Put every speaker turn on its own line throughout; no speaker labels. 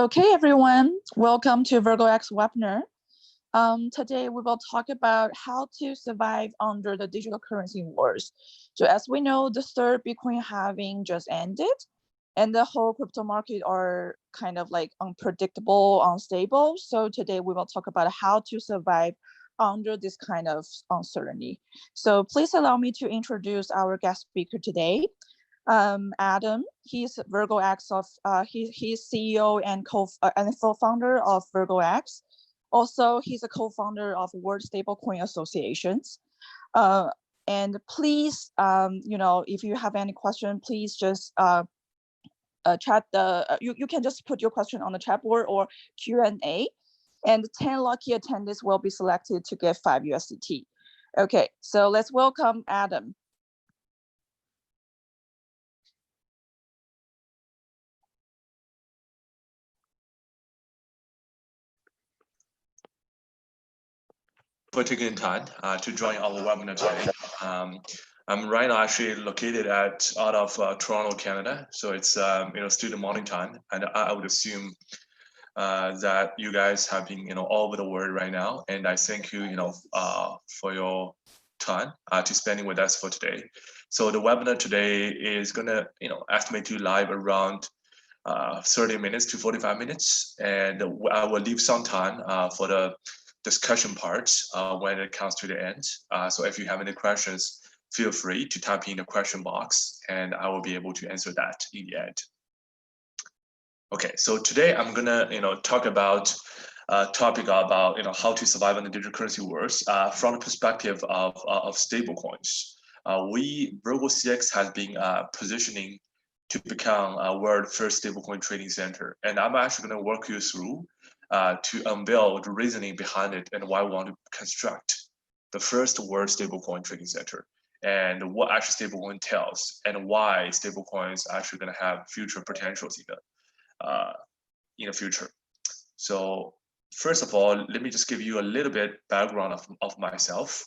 Okay, everyone, welcome to VirgoX webinar. Today we will talk about how to survive under the digital currency wars. So as we know, the third Bitcoin halving just ended, and the whole crypto market are kind of like unpredictable, unstable. So today we will talk about how to survive under this kind of uncertainty. So please allow me to introduce our guest speaker today. Adam, he's VirgoX of he's CEO and co-founder of VirgoX. Also, he's a co-founder of World Stablecoin Associations. And please, if you have any question, please just chat you can just put your question on the chat board or Q&A, and 10 lucky attendees will be selected to get 5 USDT. Okay, so let's welcome Adam.
For taking time to join our webinar today. I'm right now actually located out of Toronto, Canada. So it's still the morning time, and I would assume that you guys have been all over the world right now. And I thank you for your time to spending with us for today. So the webinar today is gonna estimate to live around 30 minutes to 45 minutes, and I will leave some time for the discussion parts when it comes to the end. So if you have any questions, feel free to type in the question box and I will be able to answer that in the end. Okay, so today I'm gonna talk about a topic about how to survive in the digital currency wars from the perspective of stablecoins. VirgoCX has been positioning to become a world first stablecoin trading center, and I'm actually going to walk you through to unveil the reasoning behind it and why we want to construct the first world stablecoin trading center, and what actually stablecoin entails, and why stablecoins are actually going to have future potentials in the future. So first of all, let me just give you a little bit background of myself.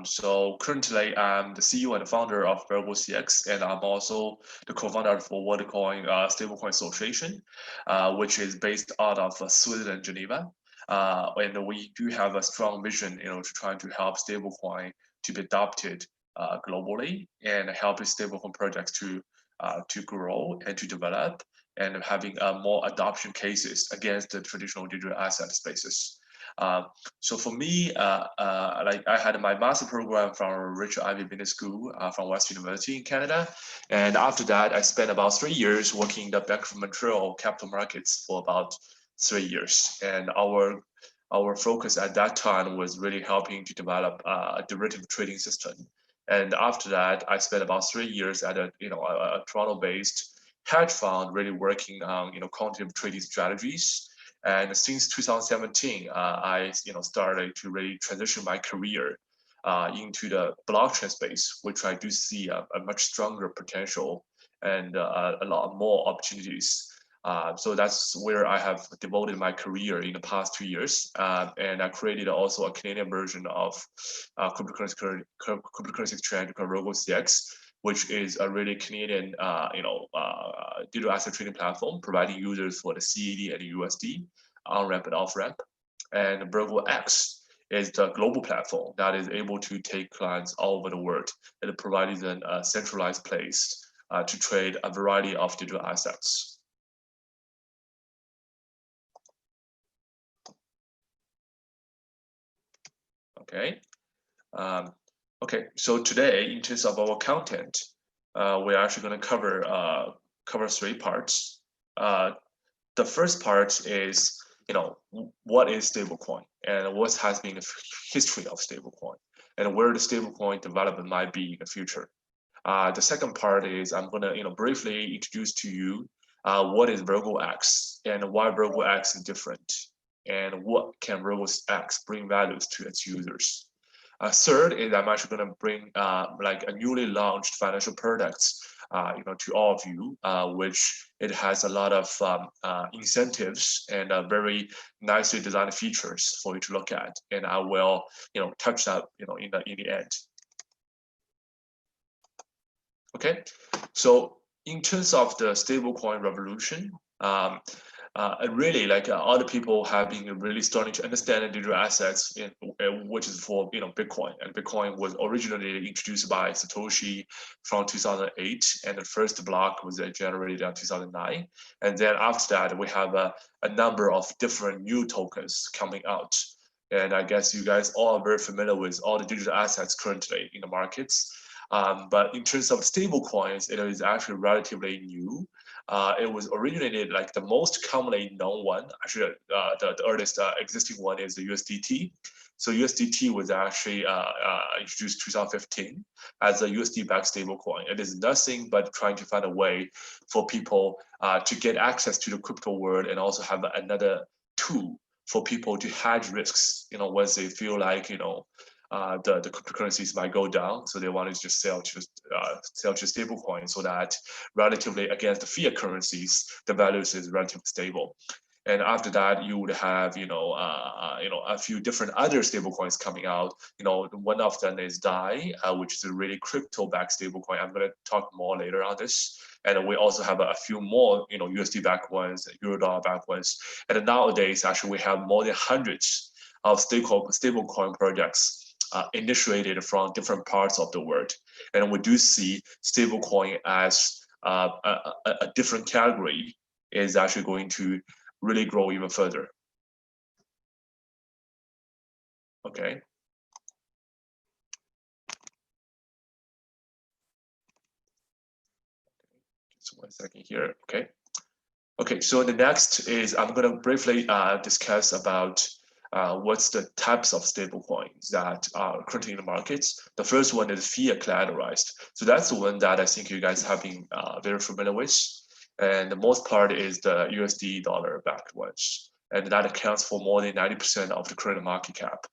So currently I'm the CEO and the founder of VirgoCX, and I'm also the co-founder for what they call Stablecoin Association, which is based out of Switzerland, Geneva. And we do have a strong vision, to trying to help stablecoin to be adopted globally and help stablecoin projects to grow and to develop, and having more adoption cases against the traditional digital asset spaces. So for me, like I had my master program from Richard Ivey Business School from West University in Canada, and after that I spent about 3 years working in the Bank of Montreal capital markets for about 3 years, and our focus at that time was really helping to develop a derivative trading system. And after that, I spent about 3 years at a Toronto-based hedge fund, really working on quantitative trading strategies. And since 2017, I started to really transition my career into the blockchain space, which I do see a much stronger potential and a lot more opportunities. So that's where I have devoted my career in the past 2 years, and I created also a Canadian version of cryptocurrency exchange called VirgoCX, which is a really Canadian, digital asset trading platform, providing users for the CAD and the USD on-ramp and off-ramp. And VirgoX is the global platform that is able to take clients all over the world and providing them a centralized place to trade a variety of digital assets. Okay. Okay. So today, in terms of our content, we're actually going to cover 3 parts. The first part is, what is stablecoin and what has been the history of stablecoin and where the stablecoin development might be in the future. The second part is I'm going to, briefly introduce to you what is Virgo X and why Virgo X is different and what can Virgo X bring values to its users. Third is I'm actually going to bring like a newly launched financial products, to all of you, which it has a lot of incentives and very nicely designed features for you to look at, and I will, touch that, in the end. Okay, so in terms of the stablecoin revolution, really like other people have been really starting to understand the digital assets, which is for Bitcoin, and Bitcoin was originally introduced by Satoshi from 2008, and the first block was generated in 2009, and then after that we have a number of different new tokens coming out, and I guess you guys all are very familiar with all the digital assets currently in the markets. But in terms of stable coins, it is actually relatively new. It was originated like the most commonly known one. Actually, the earliest existing one is the USDT. So USDT was actually introduced 2015 as a USD-backed stablecoin. It is nothing but trying to find a way for people to get access to the crypto world and also have another tool for people to hedge risks. Once they feel like the cryptocurrencies might go down, so they want to just sell to stablecoin, so that relatively against the fiat currencies, the values is relatively stable. And after that, you would have a few different other stablecoins coming out. One of them is DAI, which is a really crypto-backed stablecoin. I'm going to talk more later on this. And we also have a few more, USD-backed ones, Eurodollar-backed ones. And nowadays, actually, we have more than hundreds of stablecoin projects initiated from different parts of the world, and we do see stablecoin as a different category is actually going to really grow even further. Okay. Just 1 second here. Okay. Okay. So the next is I'm going to briefly discuss about what's the types of stable coins that are currently in the markets. The first one is fiat collateralized. So that's the one that I think you guys have been very familiar with. And the most part is the USD dollar backed ones. And that accounts for more than 90% of the current market cap.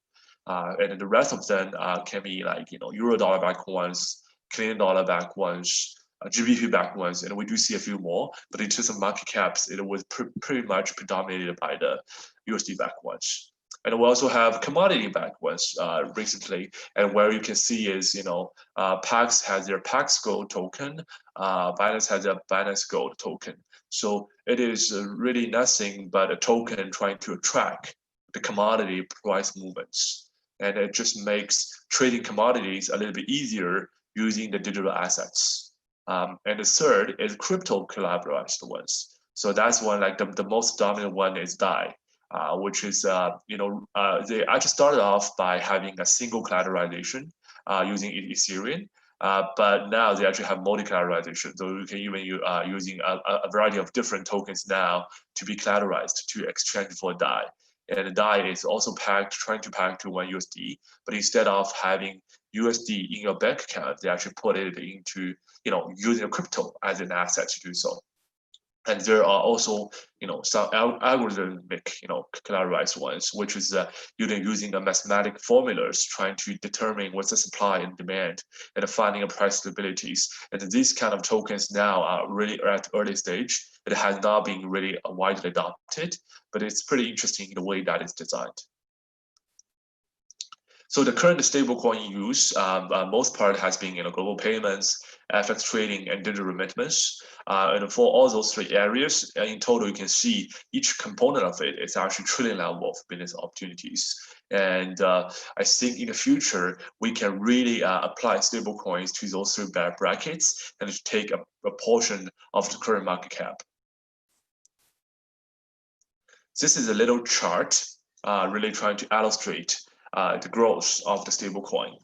And the rest of them can be like, Euro dollar backed ones, Canadian dollar backed ones, GBP backed ones, and we do see a few more. But in terms of market caps, it was pretty much predominated by the USD backed ones. And we also have commodity backed ones recently, and where you can see is, Pax has their Pax Gold token, Binance has their Binance Gold token. So it is really nothing but a token trying to attract the commodity price movements. And it just makes trading commodities a little bit easier using the digital assets. And the third is crypto collateralized ones. So that's one, like the most dominant one is DAI. Which is, they actually started off by having a single collateralization using Ethereum, but now they actually have multi-collateralization. So you can even using a variety of different tokens now to be collateralized to exchange for DAI. And DAI is also trying to pack to one USD, but instead of having USD in your bank account, they actually put it into, using crypto as an asset to do so. And there are also, some algorithmic, collateralized ones, which is using the mathematical formulas trying to determine what's the supply and demand and finding a price stabilities. And these kind of tokens now are really at early stage. It has not been really widely adopted, but it's pretty interesting in the way that it's designed. So the current stablecoin use, most part has been global payments, FX trading, and digital remittance. And for all those 3 areas, in total, you can see each component of it is actually trillion level of business opportunities. And I think in the future, we can really apply stablecoins to those 3 brackets and to take a portion of the current market cap. This is a little chart really trying to illustrate the growth of the stablecoin.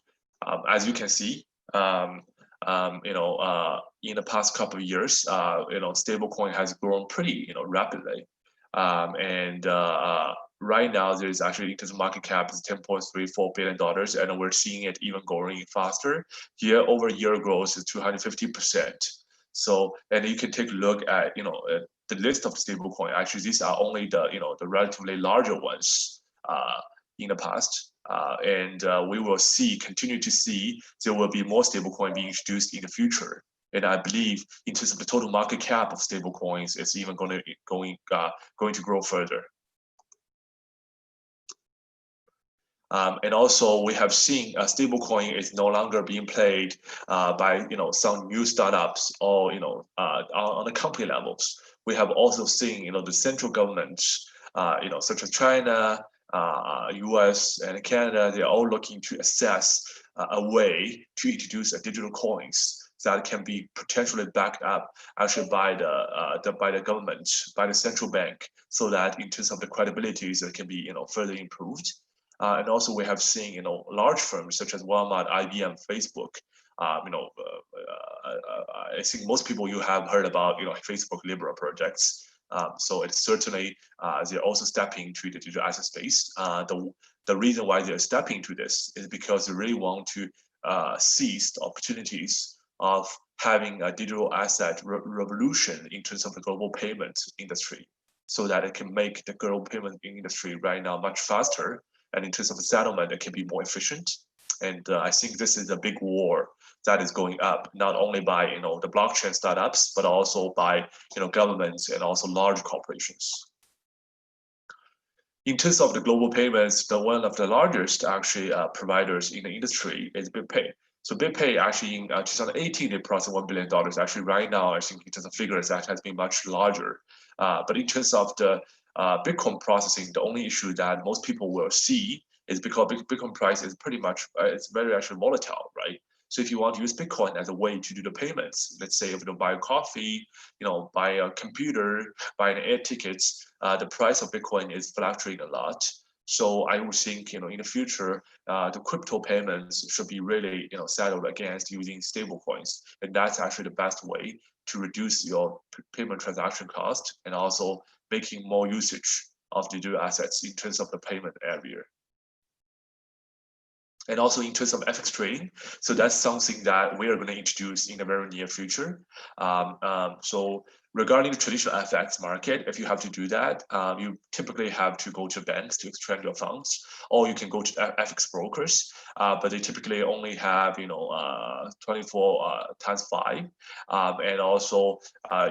As you can see, in the past couple of years, stablecoin has grown pretty, rapidly, and right now there's actually in terms of market cap is $10.34 billion, and we're seeing it even growing faster. Year-over-year growth is 250%. So, and you can take a look at the list of stablecoin. Actually, these are only the relatively larger ones in the past. And we will continue to see there will be more stablecoin being introduced in the future. And I believe in terms of the total market cap of stablecoins, it's even going to grow further. And also, we have seen stablecoin is no longer being played by some new startups or on the company levels. We have also seen the central governments, such as China, US, and Canada. They are all looking to assess a way to introduce digital coins that can be potentially backed up actually by the government, by the central bank, so that in terms of the credibilities, it can be further improved. And also we have seen large firms such as Walmart, IBM, Facebook. I think most people you have heard about Facebook Libra projects. So it's certainly they're also stepping into the digital asset space. The reason why they're stepping into this is because they really want to seize the opportunities of having a digital asset revolution in terms of the global payment industry, so that it can make the global payment industry right now much faster. And in terms of the settlement, it can be more efficient. And I think this is a big war that is going up, not only by the blockchain startups, but also by governments and also large corporations. In terms of the global payments, one of the largest actually providers in the industry is BitPay. So BitPay actually in 2018 they processed $1 billion. Actually, right now I think in terms of figures that has been much larger. But in terms of the Bitcoin processing, the only issue that most people will see is because Bitcoin price is pretty much it's very actually volatile, right? So if you want to use Bitcoin as a way to do the payments, let's say if you buy a coffee, buy a computer, buy an air tickets, the price of Bitcoin is fluctuating a lot. So I would think in the future the crypto payments should be really settled against using stable coins, and that's actually the best way to reduce your payment transaction cost and also making more usage of digital assets in terms of the payment area. And also in terms of FX trading, so that's something that we are going to introduce in the very near future. So regarding the traditional FX market, if you have to do that, you typically have to go to banks to exchange your funds, or you can go to FX brokers, but they typically only have 24 times 5, and also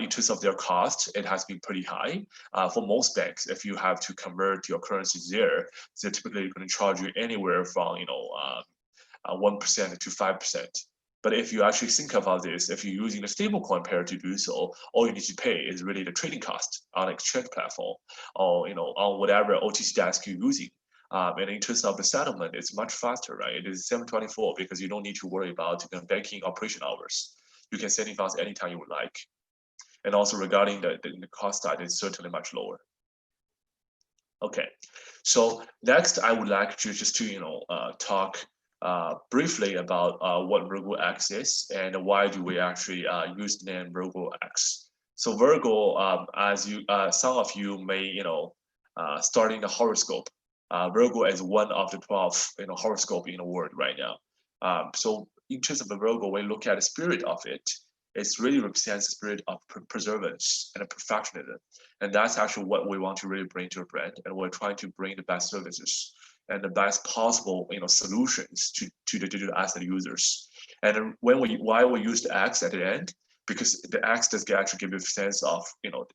in terms of their cost, it has been pretty high. For most banks, if you have to convert your currency there, they're typically going to charge you anywhere from 1% to 5%. But if you actually think about this, if you're using a stablecoin pair to do so, all you need to pay is really the trading cost on an exchange platform, or on whatever OTC desk you're using. And in terms of the settlement, it's much faster, right? It is 7/24 because you don't need to worry about banking operation hours. You can send in funds anytime you would like. And also regarding the cost side, it's certainly much lower. Okay, so next I would like to just to talk briefly about what Virgo X is and why do we actually use the name Virgo X. So Virgo, as some of you may starting the horoscope, Virgo is one of the 12 horoscope in the world right now. So in terms of the Virgo, we look at the spirit of it. It really represents the spirit of perseverance and perfectionism, and that's actually what we want to really bring to a brand. And we're trying to bring the best services and the best possible solutions to the digital asset users. And why we use the X at the end, because the X does actually give you a sense of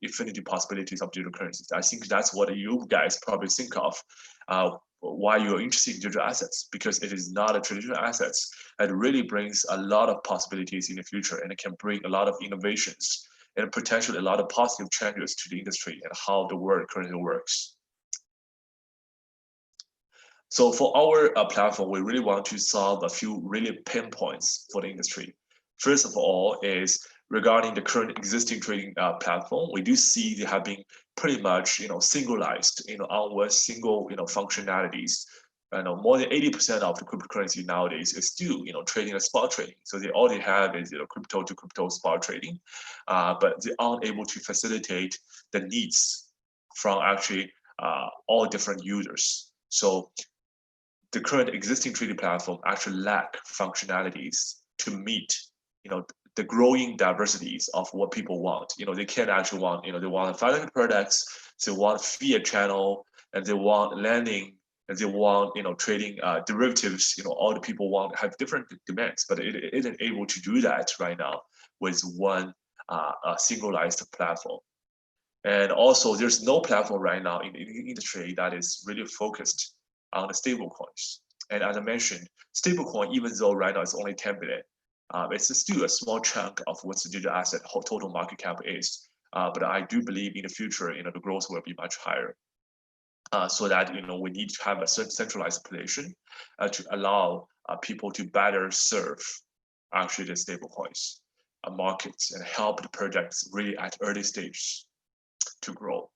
infinity possibilities of digital currencies. I think that's what you guys probably think of why you're interested in digital assets, because it is not a traditional assets. It really brings a lot of possibilities in the future, and it can bring a lot of innovations and potentially a lot of positive changes to the industry and how the world currently works. So for our platform, we really want to solve a few really pain points for the industry. First of all is regarding the current existing trading platform. We do see they have been pretty much singularized on one single functionalities more than 80% of the cryptocurrency nowadays is still, trading a spot trading. So they all they have is, crypto to crypto spot trading, but they aren't able to facilitate the needs from actually all different users. So the current existing trading platform actually lack functionalities to meet, the growing diversities of what people want. They can't actually want, they want financial products, they want fiat channel, and they want lending, and they want, trading derivatives. All the people want have different demands, but it isn't able to do that right now with one singleized platform. And also, there's no platform right now in the industry that is really focused on the stable coins. And as I mentioned, stablecoin, even though right now it's only 10 billion, it's still a small chunk of what the digital asset total market cap is. But I do believe in the future, the growth will be much higher. So that we need to have a centralized position to allow people to better serve actually the stablecoins markets and help the projects really at early stage to grow.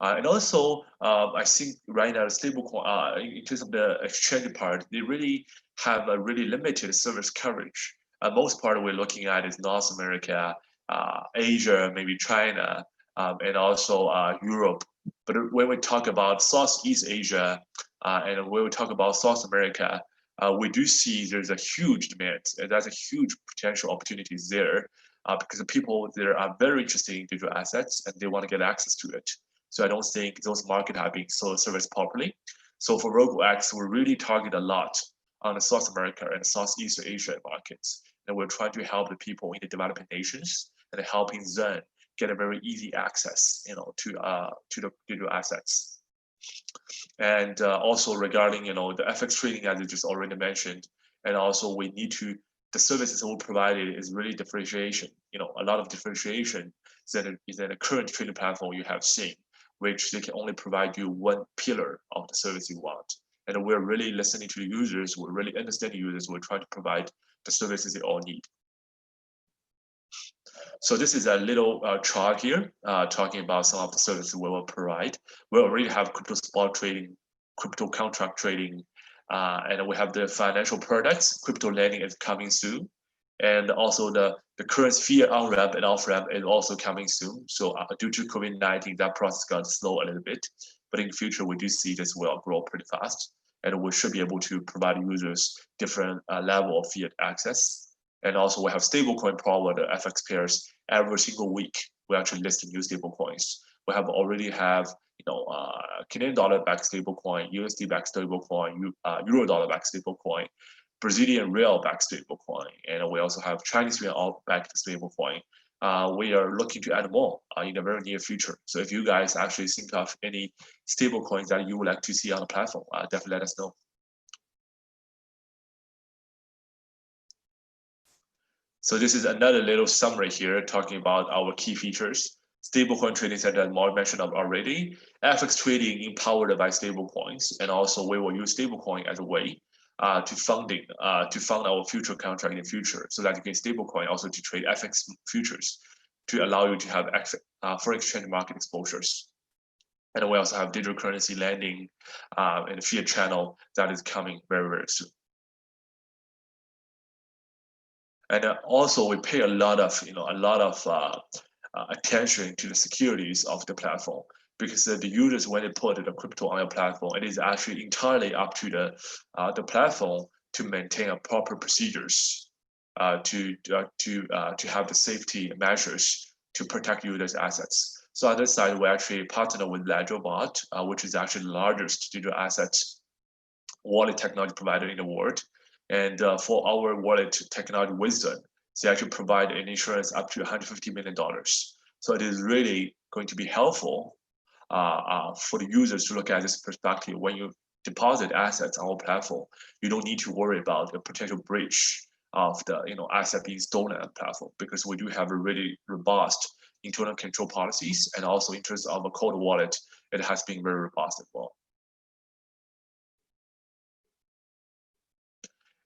And also, I think right now, the stablecoin, in terms of the exchange part, they really have a really limited service coverage. Most part we're looking at is North America, Asia, maybe China, and also Europe. But when we talk about Southeast Asia and when we talk about South America, we do see there's a huge demand, and that's a huge potential opportunities there because the people there are very interested in digital assets and they want to get access to it. So I don't think those markets have been serviced properly. So for RogoX, we really target a lot on the South America and Southeast Asia markets. And we're trying to help the people in the developing nations and helping them get a very easy access, to the digital assets. And also regarding, the FX trading, as you just already mentioned, and also we need to, the services that we provided is really differentiation, a lot of differentiation than the current trading platform you have seen, which they can only provide you one pillar of the service you want. And we're really listening to the users, we're really understanding users, we're trying to provide the services they all need. So this is a little chart here talking about some of the services we will provide. We already have crypto spot trading, crypto contract trading, and we have the financial products. Crypto lending is coming soon. And also the current fiat on-ramp and off-ramp is also coming soon. So due to COVID-19, that process got slow a little bit. But in the future, we do see this will grow pretty fast. And we should be able to provide users different level of fiat access. And also we have stablecoin power, the FX pairs. Every single week, we actually list new stablecoins. We already have Canadian dollar backed stablecoin, USD backed stablecoin, Euro dollar backed stablecoin, Brazilian real backed stablecoin, and we also have Chinese yuan backed stablecoin. We are looking to add more in the very near future. So if you guys actually think of any stablecoins that you would like to see on the platform, definitely let us know. So this is another little summary here talking about our key features. Stablecoin trading center, as Mark mentioned already. FX trading empowered by stablecoins, and also we will use stablecoin as a way to fund our future contract in the future, so that you can stablecoin also to trade FX futures to allow you to have foreign exchange market exposures. And we also have digital currency lending and fiat channel that is coming very, very soon. And also we pay a lot of attention to the securities of the platform, because the users, when they put the crypto on your platform, it is actually entirely up to the platform to maintain a proper procedures to have the safety measures to protect users' assets. So on this side, we actually partner with Ledgerbot, which is actually the largest digital asset wallet technology provider in the world. And for our wallet technology wisdom, they actually provide an insurance up to $150 million. So it is really going to be helpful for the users to look at this perspective. When you deposit assets on our platform, you don't need to worry about the potential breach of the asset being stolen on the platform, because we do have a really robust internal control policies, and also in terms of a cold wallet, it has been very robust as well.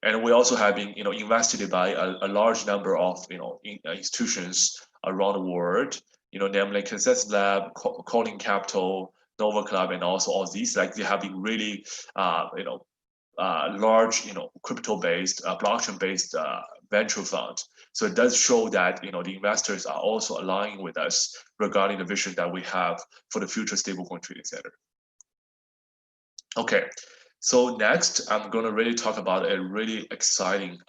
And we also have been, invested by a large number of, institutions around the world, namely Consensus Lab, Colin Capital, Nova Club, and also all these. Like they have been really, large, crypto-based, blockchain-based venture fund. So it does show that the investors are also aligning with us regarding the vision that we have for the future stablecoin trading center. Okay, so next I'm going to really talk about a really exciting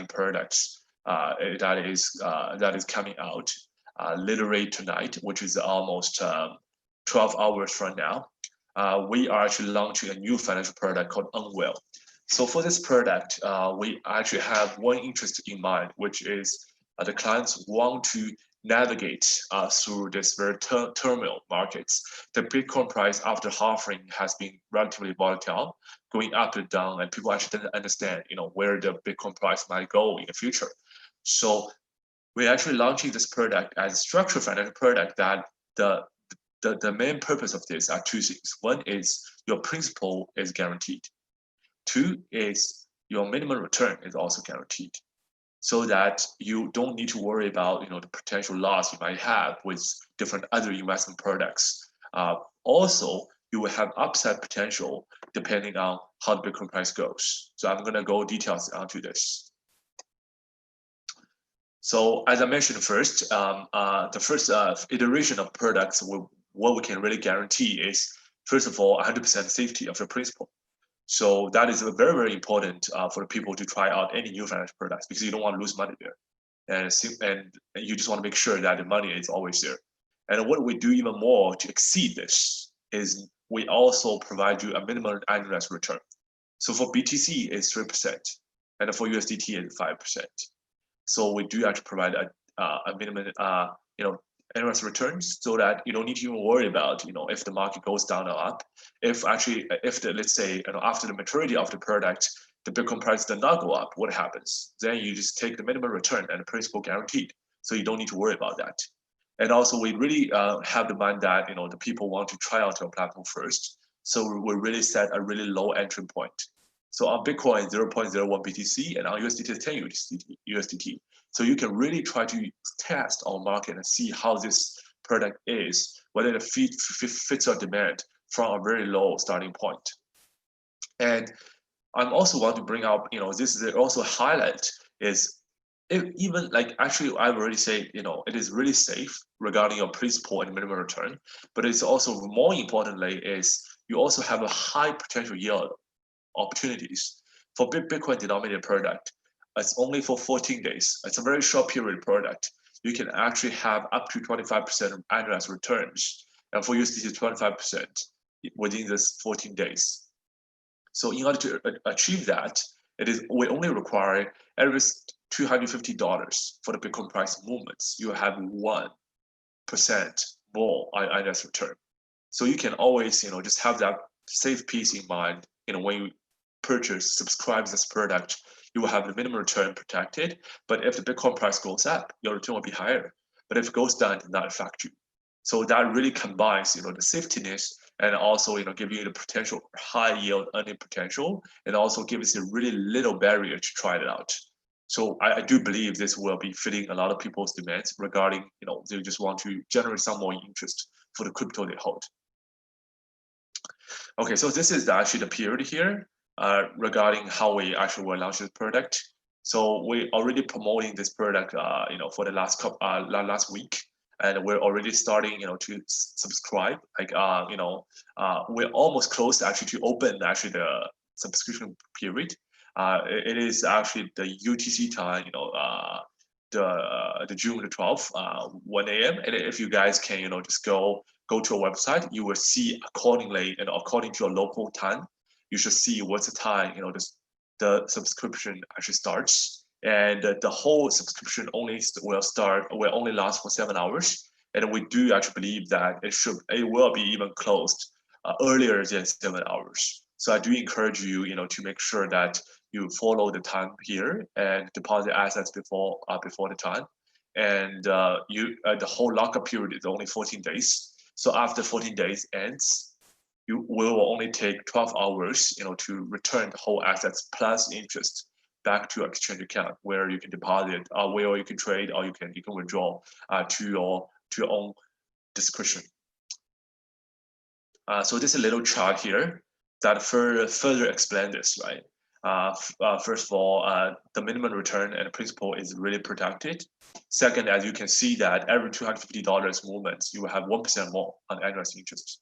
product that is coming out literally tonight, which is almost 12 hours from now. We are actually launching a new financial product called Unwell. So for this product, we actually have one interest in mind, which is the clients want to navigate through this very turmoil markets. The Bitcoin price after halving has been relatively volatile, going up and down, and people actually didn't understand, where the Bitcoin price might go in the future. So we're actually launching this product as a structured financial product that the main purpose of this are two things. One is your principal is guaranteed. Two is your minimum return is also guaranteed, so that you don't need to worry about the potential loss you might have with different other investment products. Also, you will have upside potential depending on how the Bitcoin price goes. So I'm going to go details onto this. So as I mentioned first, the first iteration of products, what we can really guarantee is, first of all, 100% safety of your principal. So that is very, very important for people to try out any new financial products, because you don't want to lose money there. And you just want to make sure that the money is always there. And what we do even more to exceed this is we also provide you a minimum annualized return. So for BTC it's 3%, and for USDT it's 5%. So we do actually provide a minimum annualized returns, so that you don't need to even worry about if the market goes down or up. If let's say after the maturity of the product, the Bitcoin price does not go up, what happens? Then you just take the minimum return and the principal guaranteed, so you don't need to worry about that. And also we really have the mind that the people want to try out your platform first, so we really set a really low entry point. So on Bitcoin 0.01 BTC, and on USDT is 10 USDT. So you can really try to test our market and see how this product is, whether it fits your demand from a very low starting point. And I'm also want to bring up, this is also a highlight is, even like actually I've already said, it is really safe regarding your principal and minimum return, but it's also more importantly is you also have a high potential yield opportunities. For Bitcoin denominated product, it's only for 14 days. It's a very short period product. You can actually have up to 25% annualized returns, and for USDT 25% within this 14 days. So in order to achieve that, we only require every $250 for the Bitcoin price movements. You have 1% more annualized return. So you can always just have that safe piece in mind. When you subscribe to this product, you will have the minimum return protected. But if the Bitcoin price goes up, your return will be higher. But if it goes down, it does not affect you. So that really combines, the safetiness, and also, give you the potential high yield earning potential, and also gives a really little barrier to try it out. So I do believe this will be fitting a lot of people's demands regarding, they just want to generate some more interest for the crypto they hold. Okay, so this is actually the period here regarding how we actually will launch this product. So we're already promoting this product, for the last week, and we're already starting, to subscribe. Like, we're almost close actually to open actually the subscription period. It is actually the UTC time, the June the 12th, 1 a.m. And if you guys can, just go to our website, you will see accordingly, and according to your local time, you should see what's the time, the subscription actually starts. And the whole subscription will only last for 7 hours. And we do actually believe that it will be even closed earlier than 7 hours. So I do encourage you, to make sure that you follow the time here and deposit assets before the time. And the whole lockup period is only 14 days. So after 14 days ends, you will only take 12 hours, to return the whole assets plus interest back to your exchange account, where you can deposit, where you can trade, or you can withdraw to your own discretion. So this is a little chart here. that further explain this, right? First of all, the minimum return and principal is really protected. Second, as you can see that every $250 movement, you will have 1% more on annualized interest.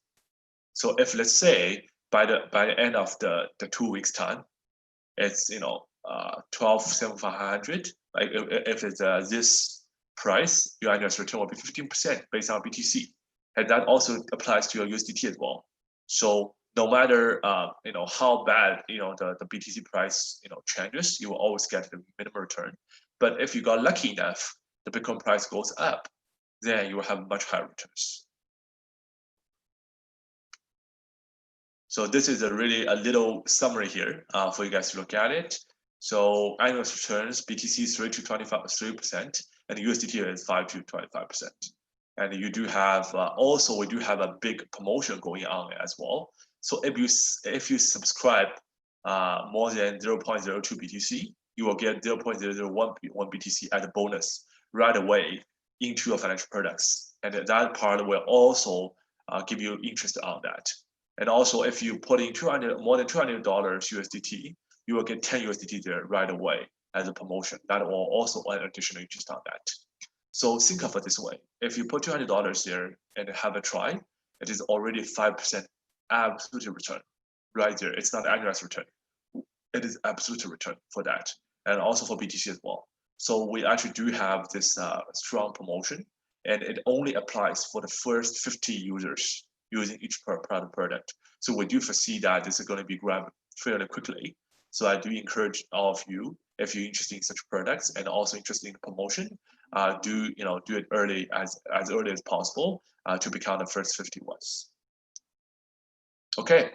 So if let's say by the end of the 2 weeks time, it's 12,700. Like if it's this price, your annualized return will be 15% based on BTC, and that also applies to your USDT as well. So no matter how bad the BTC price changes, you will always get the minimum return. But if you got lucky enough, the Bitcoin price goes up, then you will have much higher returns. So this is a little summary here for you guys to look at it. So annual returns, BTC is 3 to 3%, and USDT is 5 to 25%. And you do have also we do have a big promotion going on as well. So if you subscribe more than 0.02 BTC, you will get 0.001 BTC as a bonus right away into your financial products, and that part will also give you interest on that. And also, if you put in more than $200 USDT, you will get 10 USDT there right away as a promotion. That will also earn additional interest on that. So think of it this way: if you put $200 there and have a try, it is already 5% absolute return right there. It's not annualized return; it is absolute return for that, and also for BTC as well. So we actually do have this strong promotion, and it only applies for the first 50 users using each product. So we do foresee that this is going to be grabbed fairly quickly. So I do encourage all of you, if you're interested in such products and also interested in the promotion, do it early as early as possible to become the first 50 ones. Okay,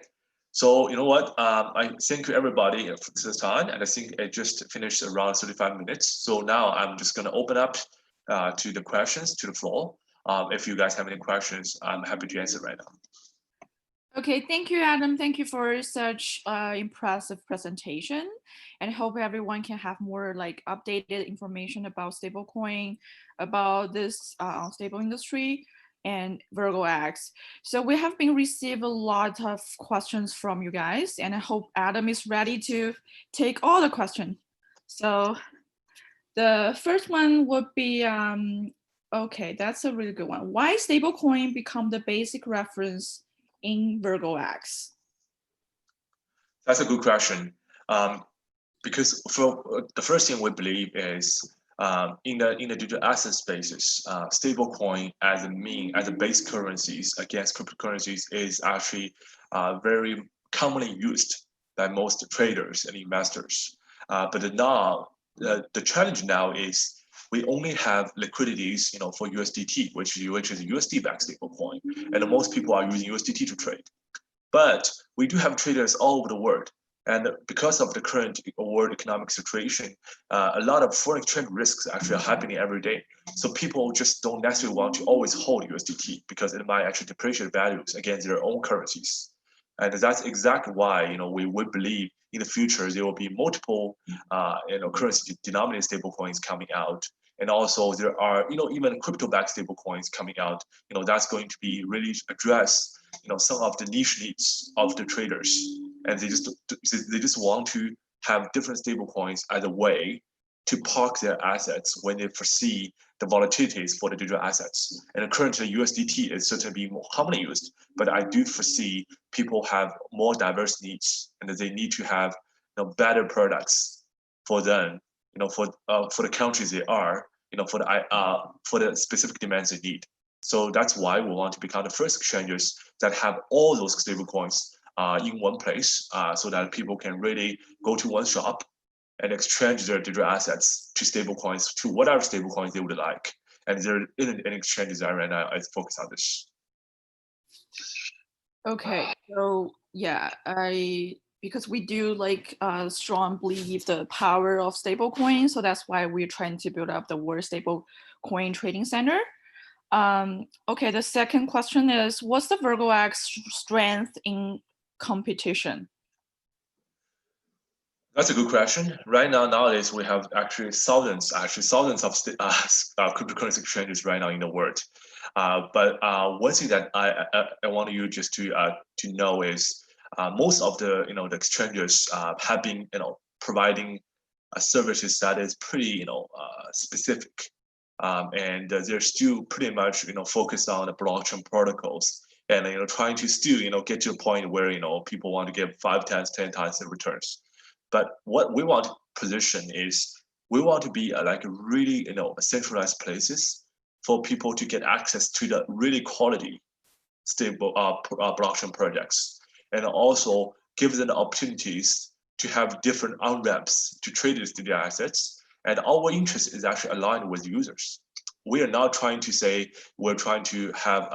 so you know what? I thank you everybody for this time, and I think I just finished around 35 minutes. So now I'm just going to open up to the questions, to the floor. If you guys have any questions, I'm happy to answer right now.
Okay, thank you, Adam. Thank you for such impressive presentation, and I hope everyone can have more updated information about stablecoin, about this stable industry and Virgo X. So we have been received a lot of questions from you guys, and I hope Adam is ready to take all the questions. So the first one would be, okay, that's a really good one. Why stablecoin become the basic reference in Virgo X?
That's a good question. Because for the first thing we believe is in the digital asset spaces, stablecoin as a base currencies against cryptocurrencies is actually very commonly used by most traders and investors. But now the challenge now is we only have liquidities, for USDT, which is a USD-backed stablecoin, and most people are using USDT to trade. But we do have traders all over the world, and because of the current world economic situation, a lot of foreign exchange risks actually are happening every day. So people just don't necessarily want to always hold USDT because it might actually depreciate values against their own currencies. And that's exactly why we would believe in the future there will be multiple currency denominated stablecoins coming out. And also there are even crypto-backed stablecoins coming out. That's going to be really address some of the niche needs of the traders, and they just want to have different stablecoins as a way to park their assets when they foresee the volatilities for the digital assets. And currently USDT is certainly being more commonly used, but I do foresee people have more diverse needs, and that they need to have better products for them, for the countries they are, for the specific demands they need. So that's why we want to become the first exchanges that have all those stablecoins in one place, so that people can really go to one shop and exchange their digital assets to stablecoins, to whatever stablecoins they would like. And there isn't any exchange design right now is focused on this.
Okay, so yeah, because we do strong believe the power of stablecoin, so that's why we're trying to build up the World Stablecoin Trading Center. Okay, the second question is, what's the Virgo X strength in competition?
That's a good question. Right now, nowadays, we have actually thousands of cryptocurrency exchanges right now in the world. But one thing that I want you just to know is most of the the exchanges have been providing services that is pretty specific, and they're still pretty much focused on the blockchain protocols, and trying to still get to a point where people want to get 5 times 10 times the returns. But what we want to position is we want to be like really centralized places for people to get access to the really quality stable blockchain projects, and also give them the opportunities to have different on-ramps to trade these digital assets. And our interest is actually aligned with users. We are not trying to say we're trying to have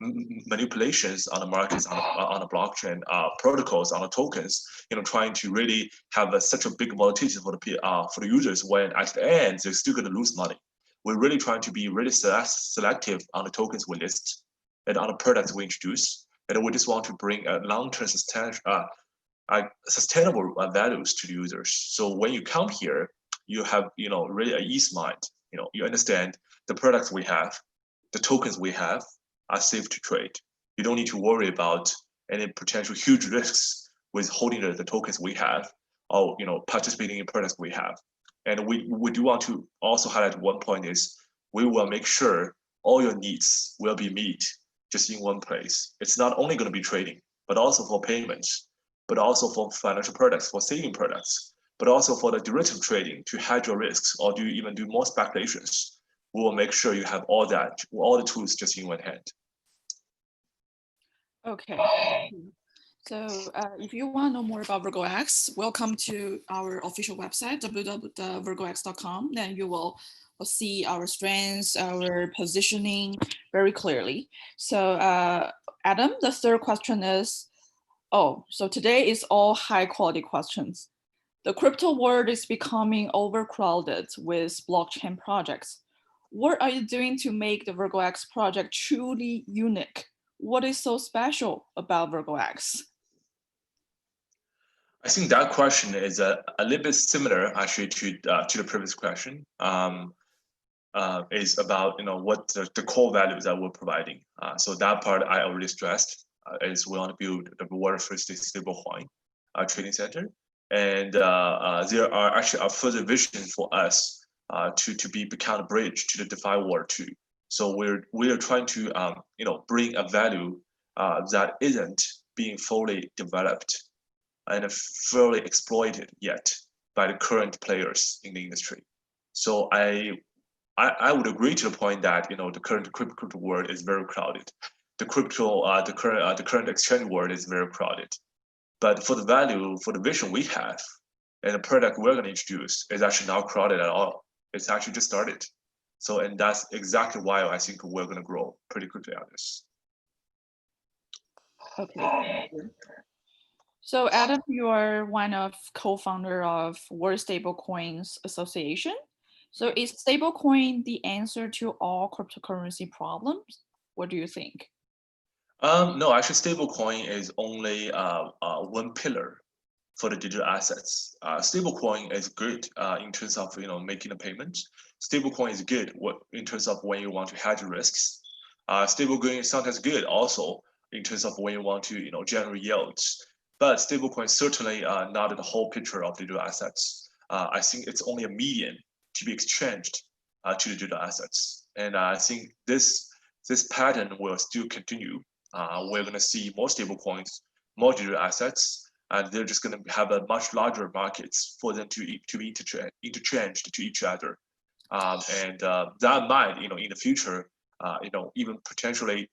manipulations on the markets, on the blockchain protocols, on the tokens, trying to really have such a big volatility for the users, when at the end they're still going to lose money. We're really trying to be really selective on the tokens we list and on the products we introduce, and we just want to bring a long-term sustainable values to the users. So when you come here, you have really an ease mind. You understand the products we have, the tokens we have are safe to trade. You don't need to worry about any potential huge risks with holding the tokens we have, or participating in products we have. And we do want to also highlight one point is we will make sure all your needs will be met just in one place. It's not only going to be trading, but also for payments, but also for financial products, for saving products, but also for the derivative trading to hedge your risks or even do more speculations. We will make sure you have all the tools just in one hand.
Okay. So if you want to know more about VirgoX, welcome to our official website, www.virgox.com. Then you will see our strengths, our positioning very clearly. So Adam, the third question is, so today is all high quality questions. The crypto world is becoming overcrowded with blockchain projects. What are you doing to make the VirgoX project truly unique? What is so special about VirgoX?
I think that question is a little bit similar actually to the previous question. Is about what the core values that we're providing. So that part I already stressed is we want to build the world's first stablecoin trading center, and there are actually a further vision for us to become a bridge to the DeFi world too. So we're trying to bring a value that isn't being fully developed and fully exploited yet by the current players in the industry. So I would agree to the point that the current crypto world is very crowded. The current exchange world is very crowded. But for the vision we have, and the product we're going to introduce is actually not crowded at all. It's actually just started. So, and that's exactly why I think we're going to grow pretty quickly on this.
Okay. So Adam, you are one of co-founder of World Stablecoins Association. So is stablecoin the answer to all cryptocurrency problems? What do you think?
No, actually, stablecoin is only one pillar for the digital assets. Stablecoin is good in terms of making a payment. Stablecoin is good in terms of when you want to hedge risks. Stablecoin is sometimes good also in terms of when you want to generate yields. But stablecoin is certainly not the whole picture of digital assets. I think it's only a medium to be exchanged to the digital assets, and I think this pattern will still continue. We're going to see more stablecoins, more digital assets, and they're just going to have a much larger markets for them to be interchanged to each other, and that might in the future even potentially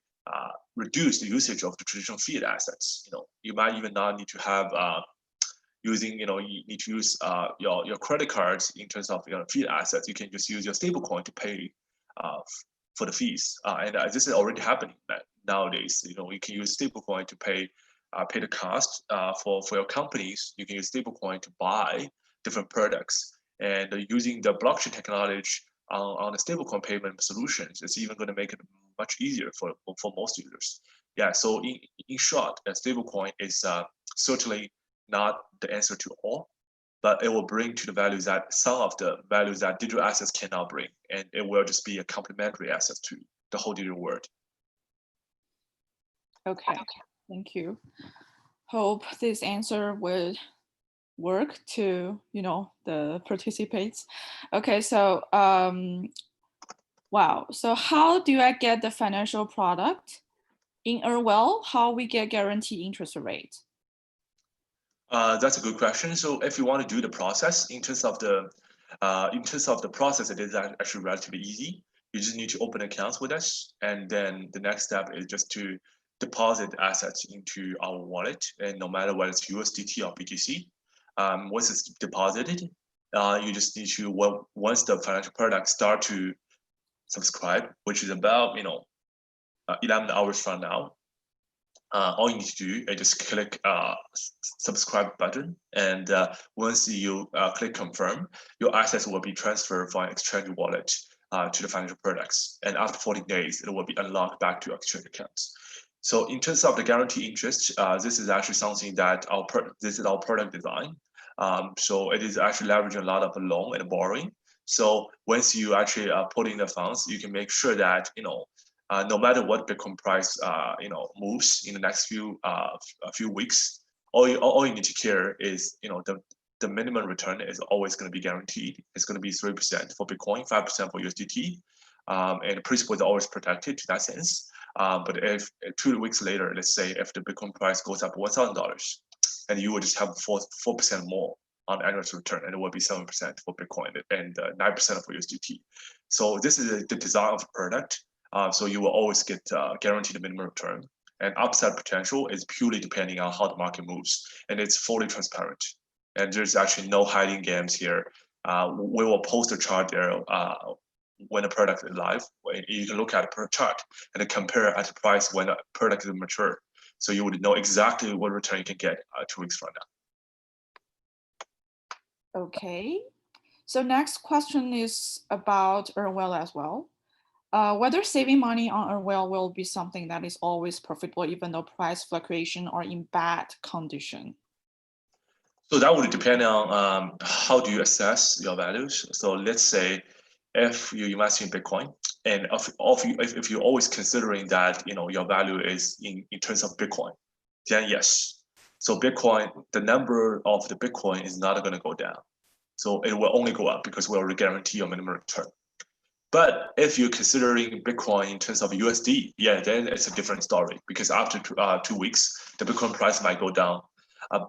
reduce the usage of the traditional fiat assets. You might even not need to have you need to use your credit cards in terms of fiat assets. You can just use your stablecoin to pay for the fees, and this is already happening nowadays. You can use stablecoin to pay the cost for your companies. You can use stablecoin to buy different products, and using the blockchain technology on the stablecoin payment solutions, it's even going to make it much easier for most users. Yeah. So in short, a stablecoin is certainly not the answer to all, but it will bring to the values that some of the values that digital assets cannot bring, and it will just be a complementary asset to the whole digital world.
Okay, thank you. Hope this answer would work to, the participants. Okay, so wow. So how do I get the financial product? In Urwell, how we get guaranteed interest rate?
That's a good question. So if you want to do the process in terms of the process, it is actually relatively easy. You just need to open accounts with us, and then the next step is just to deposit assets into our wallet, and no matter whether it's USDT or BTC. Once it's deposited, you just need to once the financial products start to subscribe, which is about 11 hours from now. All you need to do is just click subscribe button, and once you click confirm, your assets will be transferred from exchange wallet to the financial products, and after 14 days, it will be unlocked back to exchange accounts. So in terms of the guaranteed interest, this is actually something that this is our product design. So it is actually leveraging a lot of loan and borrowing. So once you actually put in the funds, you can make sure that no matter what Bitcoin price moves in the next few weeks, all you need to care is the minimum return is always going to be guaranteed. It's going to be 3% for Bitcoin, 5% for USDT, and the principal is always protected to that sense. But if 2 weeks later, let's say if the Bitcoin price goes up $1,000, and you will just have 4% more on annual return, and it will be 7% for Bitcoin and 9% for USDT. So this is the design of the product. So you will always get guaranteed minimum return, and upside potential is purely depending on how the market moves, and it's fully transparent. And there's actually no hiding games here. We will post a chart there when the product is live. You can look at it per chart and compare at the price when the product is mature. So you would know exactly what return you can get 2 weeks from now.
Okay. So next question is about Urwell as well. Whether saving money on Urwell will be something that is always profitable, even though price fluctuation are in bad condition.
So that would depend on how do you assess your values. So let's say if you invest in Bitcoin, and if you're always considering that your value is in terms of Bitcoin, then yes. So Bitcoin, the number of the Bitcoin is not going to go down. So it will only go up because we already guarantee your minimum return. But if you're considering Bitcoin in terms of USD, yeah, then it's a different story, because after 2 weeks, the Bitcoin price might go down.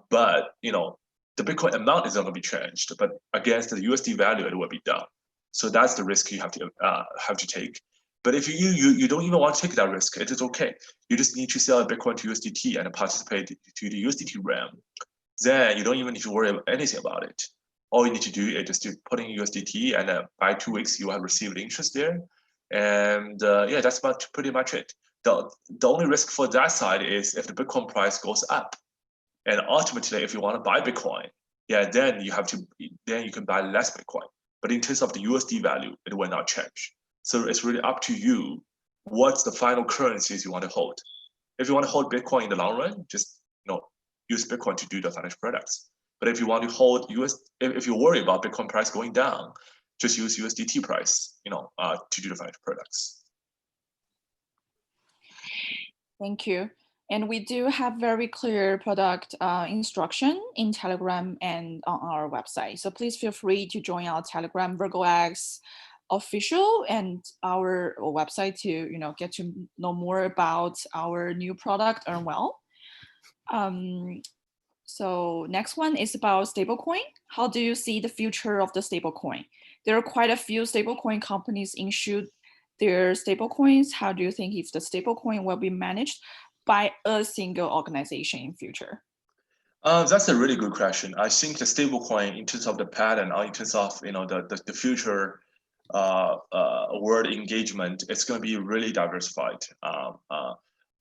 But the Bitcoin amount is not going to be changed, but against the USD value, it will be down. So that's the risk you have to take. But if you don't even want to take that risk, it is okay. You just need to sell Bitcoin to USDT and participate to the USDT RAM. Then you don't even need to worry about anything about it. All you need to do is just to put in USDT, and by 2 weeks you have received interest there. And yeah, that's pretty much it. The only risk for that side is if the Bitcoin price goes up. And ultimately, if you want to buy Bitcoin, yeah, then you can buy less Bitcoin. But in terms of the USD value, it will not change. So it's really up to you what's the final currencies you want to hold. If you want to hold Bitcoin in the long run, just use Bitcoin to do the financial products. But if you want to hold if you worry about Bitcoin price going down, just use USDT price, to do the financial products.
Thank you. And we do have very clear product instruction in Telegram and on our website. So please feel free to join our Telegram VirgoX official and our website to get to know more about our new product, Urwell. So next one is about stablecoin. How do you see the future of the stablecoin? There are quite a few stablecoin companies issued their stablecoins. How do you think if the stablecoin will be managed by a single organization in future?
That's a really good question. I think the stablecoin, in terms of the pattern, or in terms of the future world engagement, it's going to be really diversified.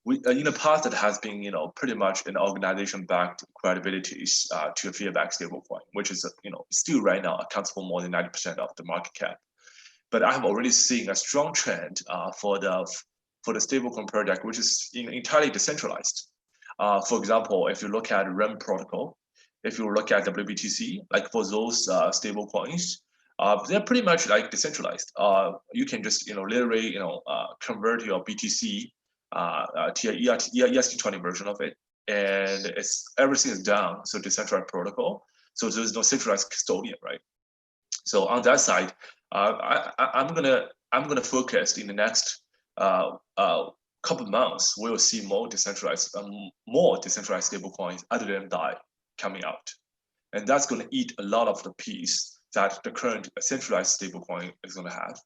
In the past, it has been pretty much an organization-backed credibilities to a fiat-backed stablecoin, which is still right now accounts for more than 90% of the market cap. But I have already seen a strong trend for the stablecoin project, which is entirely decentralized. For example, if you look at REM protocol, if you look at WBTC, like for those stable coins, they're pretty much like decentralized. You can just literally convert your BTC to a ERC20 version of it, and everything is down. So decentralized protocol. So there's no centralized custodian, right? So on that side, I'm gonna focus in the next couple of months. We will see more decentralized stablecoins other than DAI coming out, and that's going to eat a lot of the piece that the current centralized stablecoin is going to have.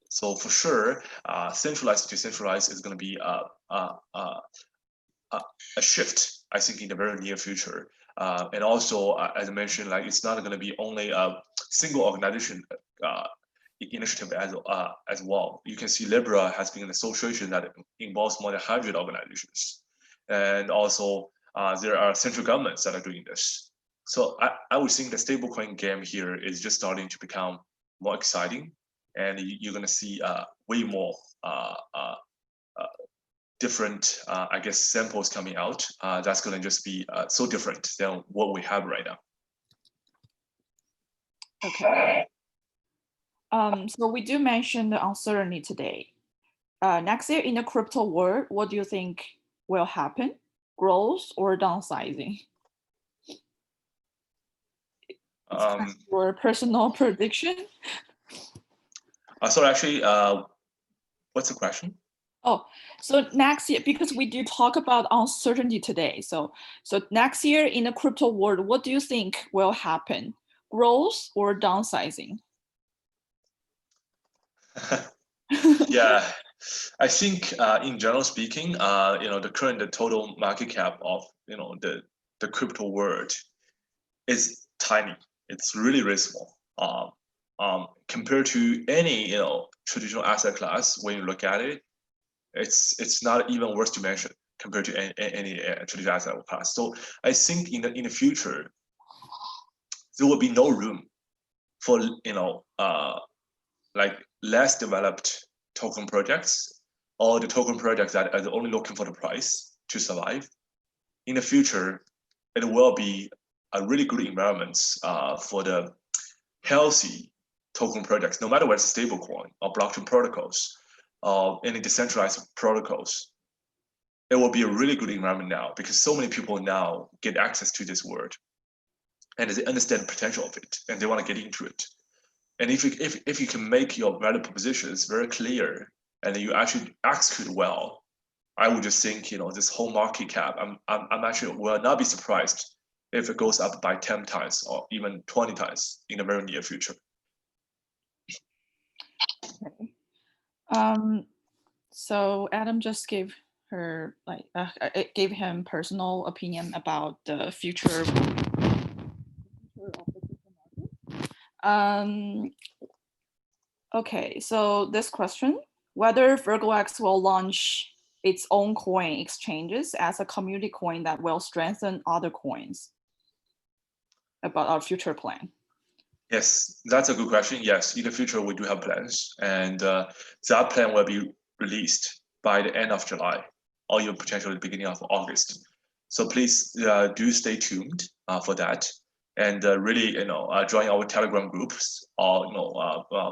So for sure, centralized to decentralized is going to be a shift, I think, in the very near future. And also, as I mentioned, like it's not going to be only a single organization initiative as well. You can see Libra has been an association that involves more than 100 organizations, and also there are central governments that are doing this. So I would think the stablecoin game here is just starting to become more exciting, and you're going to see way more different, I guess, samples coming out. That's going to just be so different than what we have right now.
Okay. So we do mention the uncertainty today. Next year in the crypto world, what do you think will happen? Growth or downsizing? Your personal prediction?
Sorry, actually, what's the question?
Oh, so next year, because we do talk about uncertainty today. So next year in the crypto world, what do you think will happen? Growth or downsizing?
Yeah, I think in general speaking, the total market cap of the crypto world is tiny. It's really, really small. Compared to any traditional asset class, when you look at it, it's not even worth to mention compared to any traditional asset class. So I think in the future, there will be no room for like less developed token projects, or the token projects that are only looking for the price to survive. In the future, it will be a really good environment for the healthy token projects, no matter whether it's stablecoin or blockchain protocols or any decentralized protocols. It will be a really good environment now because so many people now get access to this world and they understand the potential of it and they want to get into it. And if you can make your value propositions very clear and you actually execute well, I would just think this whole market cap. I'm actually will not be surprised if it goes up by 10 times or even 20 times in the very near future.
Okay. So Adam just gave gave him personal opinion about the future of the crypto market. Okay, so this question, whether VirgoX will launch its own coin exchanges as a community coin that will strengthen other coins, about our future plan.
Yes, that's a good question. Yes, in the future, we do have plans, and that plan will be released by the end of July or even potentially the beginning of August. So please do stay tuned for that, and really, join our Telegram groups or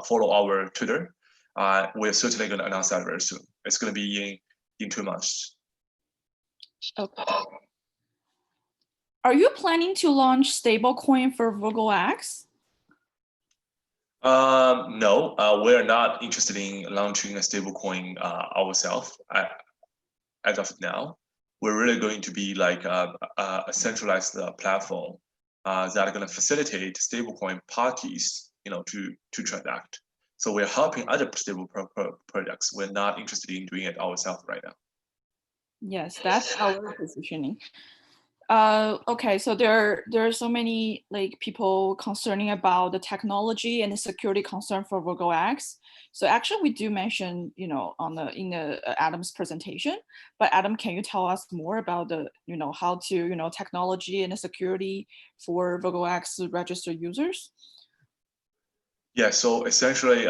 follow our Twitter. We're certainly going to announce that very soon. It's going to be in 2 months.
Okay. Are you planning to launch stablecoin for VirgoX?
No, we're not interested in launching a stablecoin ourselves as of now. We're really going to be like a centralized platform that are going to facilitate stablecoin parties, to transact. So we're helping other stable projects. We're not interested in doing it ourselves right now.
Yes, that's our positioning. Okay, so there are so many people concerning about the technology and the security concern for VirgoX. So actually, we do mention in the Adam's presentation. But Adam, can you tell us more about the how to technology and the security for VirgoX registered users?
Yeah, so essentially,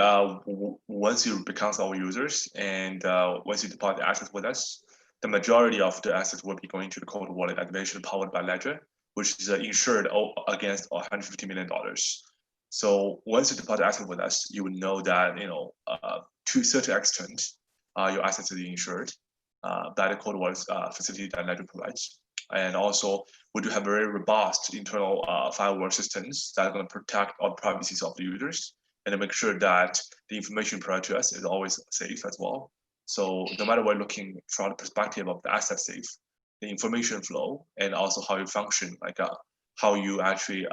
once you become our users and once you deposit the assets with us, the majority of the assets will be going to the cold wallet activation powered by Ledger, which is insured against $150 million. So once you deposit assets with us, you will know that to a certain extent, your assets are insured by the cold wallet facility that Ledger provides. And also, we do have very robust internal firewall systems that are going to protect all the privacies of the users and to make sure that the information provided to us is always safe as well. So no matter what, looking from the perspective of the asset safe, the information flow, and also how you function, like how you actually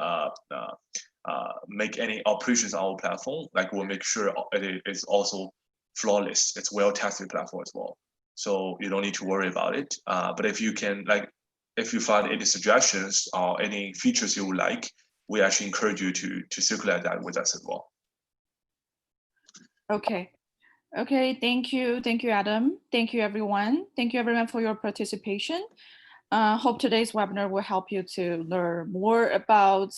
make any operations on our platform, like we'll make sure it is also flawless. It's well-tested platform as well. So you don't need to worry about it. But if you can, like, if you find any suggestions or any features you would like, we actually encourage you to circulate that with us as well.
Okay. Okay, thank you. Thank you, Adam. Thank you, everyone. Thank you, everyone, for your participation. Hope today's webinar will help you to learn more about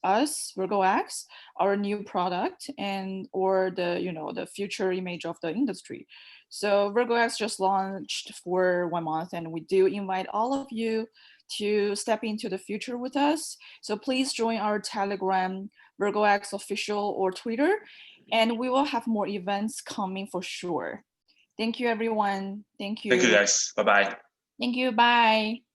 us, VirgoX, our new product, and or the future image of the industry. So VirgoX just launched for 1 month, and we do invite all of you to step into the future with us. So please join our Telegram, VirgoX official, or Twitter, and we will have more events coming for sure. Thank you, everyone. Thank you.
Thank you, guys. Bye-bye.
Thank you. Bye.